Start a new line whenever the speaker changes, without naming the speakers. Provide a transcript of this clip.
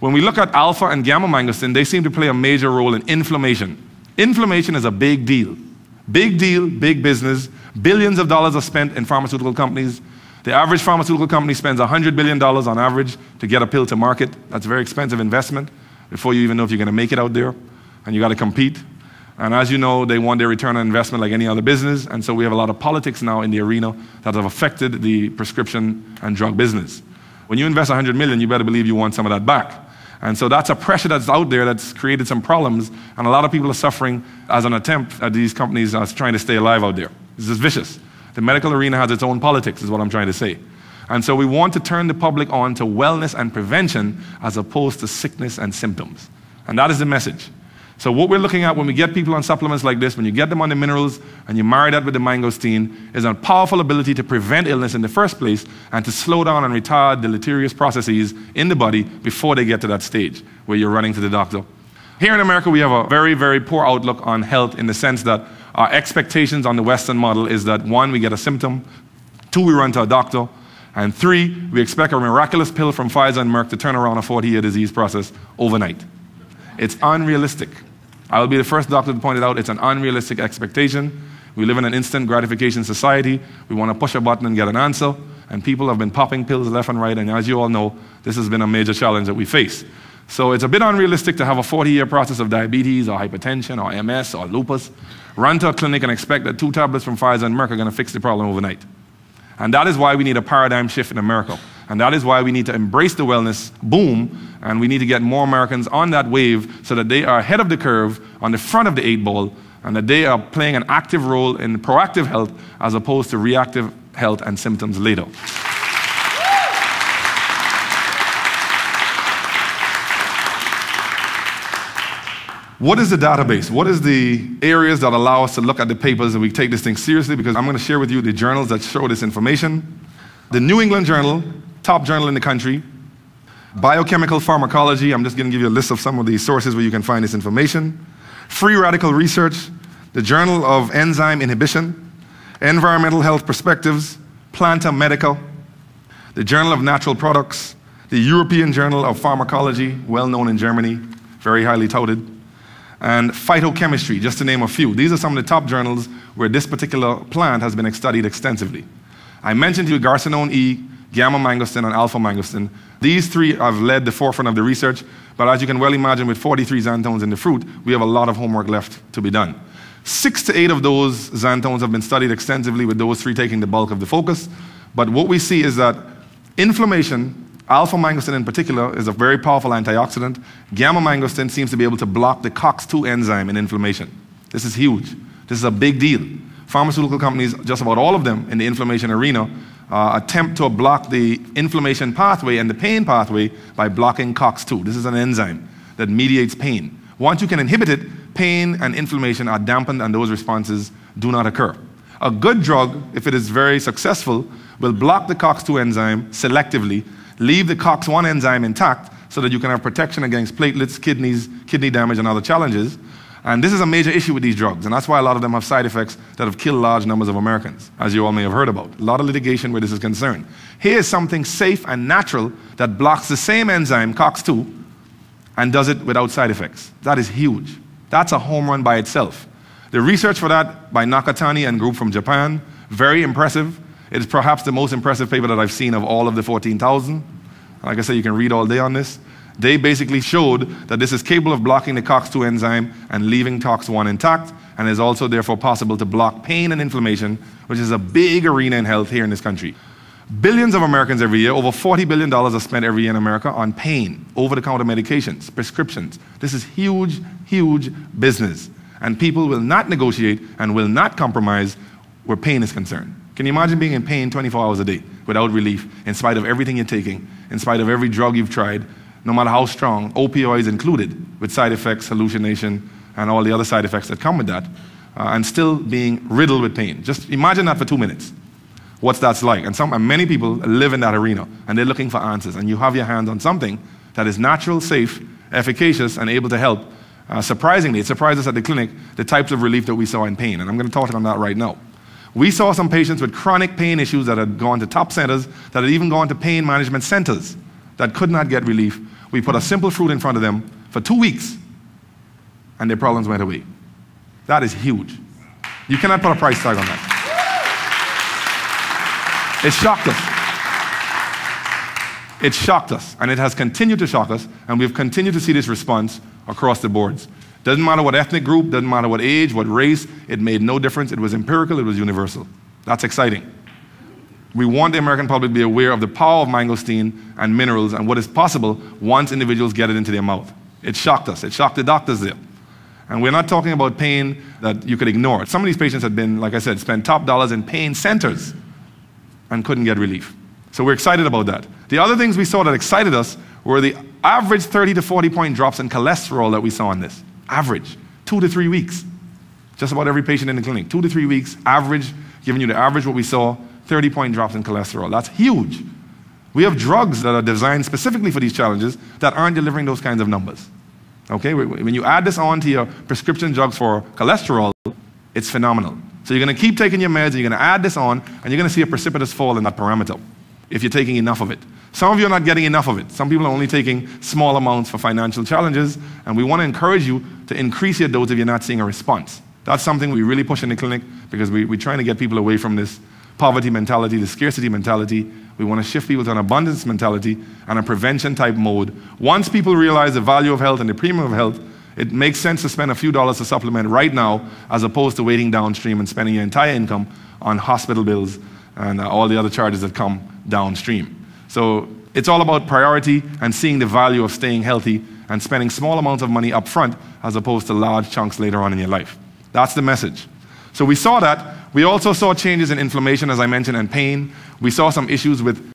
When we look at alpha and gamma mangosteen, they seem to play a major role in inflammation. Inflammation is a big deal. Big deal, big business. Billions of dollars are spent in pharmaceutical companies. The average pharmaceutical company spends $100 billion on average to get a pill to market. That's a very expensive investment before you even know if you're going to make it out there. And you got to compete. And as you know, they want their return on investment like any other business. And so we have a lot of politics now in the arena that have affected the prescription and drug business. When you invest $100 million, you better believe you want some of that back. And so that's a pressure that's out there that's created some problems. And a lot of people are suffering as an attempt at these companies trying to stay alive out there. This is vicious. The medical arena has its own politics, is what I'm trying to say. And so we want to turn the public on to wellness and prevention as opposed to sickness and symptoms. And that is the message. So what we're looking at when we get people on supplements like this, when you get them on the minerals and you marry that with the mangosteen, is a powerful ability to prevent illness in the first place and to slow down and retard deleterious processes in the body before they get to that stage where you're running to the doctor. Here in America, we have a very, very poor outlook on health in the sense that our expectations on the Western model is that 1, we get a symptom, 2, we run to a doctor, and 3, we expect a miraculous pill from Pfizer and Merck to turn around a 40-year disease process overnight. It's unrealistic. I will be the first doctor to point it out. It's an unrealistic expectation. We live in an instant gratification society. We want to push a button and get an answer, and people have been popping pills left and right, and as you all know, this has been a major challenge that we face. So it's a bit unrealistic to have a 40-year process of diabetes or hypertension or MS or lupus, run to a clinic and expect that 2 tablets from Pfizer and Merck are going to fix the problem overnight. And that is why we need a paradigm shift in America. And that is why we need to embrace the wellness boom, and we need to get more Americans on that wave so that they are ahead of the curve, on the front of the 8 ball, and that they are playing an active role in proactive health as opposed to reactive health and symptoms later. What is the database? What is the areas that allow us to look at the papers and we take this thing seriously? Because I'm going to share with you the journals that show this information. The New England Journal, top journal in the country. Biochemical Pharmacology, I'm just going to give you a list of some of these sources where you can find this information. Free Radical Research, the Journal of Enzyme Inhibition, Environmental Health Perspectives, Planta Medica, the Journal of Natural Products, the European Journal of Pharmacology, well known in Germany, very highly touted, and Phytochemistry, just to name a few. These are some of the top journals where this particular plant has been studied extensively. I mentioned to you garcinone E, gamma mangosteen, and alpha mangosteen. These 3 have led the forefront of the research, but as you can well imagine, with 43 xanthones in the fruit, we have a lot of homework left to be done. 6 to 8 of those xanthones have been studied extensively, with those 3 taking the bulk of the focus. But what we see is that inflammation, alpha mangosteen in particular, is a very powerful antioxidant. Gamma mangosteen seems to be able to block the COX-2 enzyme in inflammation. This is huge. This is a big deal. Pharmaceutical companies, just about all of them in the inflammation arena, attempt to block the inflammation pathway and the pain pathway by blocking COX-2. This is an enzyme that mediates pain. Once you can inhibit it, pain and inflammation are dampened and those responses do not occur. A good drug, if it is very successful, will block the COX-2 enzyme selectively, leave the COX-1 enzyme intact so that you can have protection against platelets, kidneys, kidney damage, and other challenges. And this is a major issue with these drugs, and that's why a lot of them have side effects that have killed large numbers of Americans, as you all may have heard about. A lot of litigation where this is concerned. Here is something safe and natural that blocks the same enzyme, COX-2, and does it without side effects. That is huge. That's a home run by itself. The research for that by Nakatani and group from Japan, very impressive. It is perhaps the most impressive paper that I've seen of all of the 14,000. Like I said, you can read all day on this. They basically showed that this is capable of blocking the COX-2 enzyme and leaving COX-1 intact, and is also therefore possible to block pain and inflammation, which is a big arena in health here in this country. Billions of Americans every year, over $40 billion are spent every year in America on pain, over-the-counter medications, prescriptions. This is huge, huge business. And people will not negotiate and will not compromise where pain is concerned. Can you imagine being in pain 24 hours a day without relief, in spite of everything you're taking, in spite of every drug you've tried, no matter how strong, opioids included, with side effects, hallucination, and all the other side effects that come with that, and still being riddled with pain. Just imagine that for 2 minutes, what that's like. And many people live in that arena, and they're looking for answers. And you have your hands on something that is natural, safe, efficacious, and able to help. Surprisingly, it surprised us at the clinic, the types of relief that we saw in pain. And I'm going to talk on that right now. We saw some patients with chronic pain issues that had gone to top centers, that had even gone to pain management centers that could not get relief. We put a simple fruit in front of them for 2 weeks, and their problems went away. That is huge. You cannot put a price tag on that. It shocked us. It shocked us, and it has continued to shock us, and we've continued to see this response across the boards. Doesn't matter what ethnic group, doesn't matter what age, what race, it made no difference. It was empirical, it was universal. That's exciting. We want the American public to be aware of the power of mangosteen and minerals and what is possible once individuals get it into their mouth. It shocked us. It shocked the doctors there. And we're not talking about pain that you could ignore. Some of these patients had been, like I said, spent top dollars in pain centers and couldn't get relief. So we're excited about that. The other things we saw that excited us were the average 30 to 40 point drops in cholesterol that we saw in this. Average, 2 to 3 weeks. Just about every patient in the clinic, 2 to 3 weeks, average, giving you the average what we saw, 30 point drops in cholesterol. That's huge. We have drugs that are designed specifically for these challenges that aren't delivering those kinds of numbers. Okay, when you add this on to your prescription drugs for cholesterol, it's phenomenal. So you're going to keep taking your meds, and you're going to add this on, and you're going to see a precipitous fall in that parameter if you're taking enough of it. Some of you are not getting enough of it. Some people are only taking small amounts for financial challenges, and we want to encourage you to increase your dose if you're not seeing a response. That's something we really push in the clinic because we're trying to get people away from this poverty mentality, the scarcity mentality. We want to shift people to an abundance mentality and a prevention type mode. Once people realize the value of health and the premium of health, it makes sense to spend a few dollars to supplement right now as opposed to waiting downstream and spending your entire income on hospital bills and all the other charges that come downstream. So it's all about priority and seeing the value of staying healthy and spending small amounts of money up front as opposed to large chunks later on in your life. That's the message. So we saw that. We also saw changes in inflammation, as I mentioned, and pain. We saw some issues with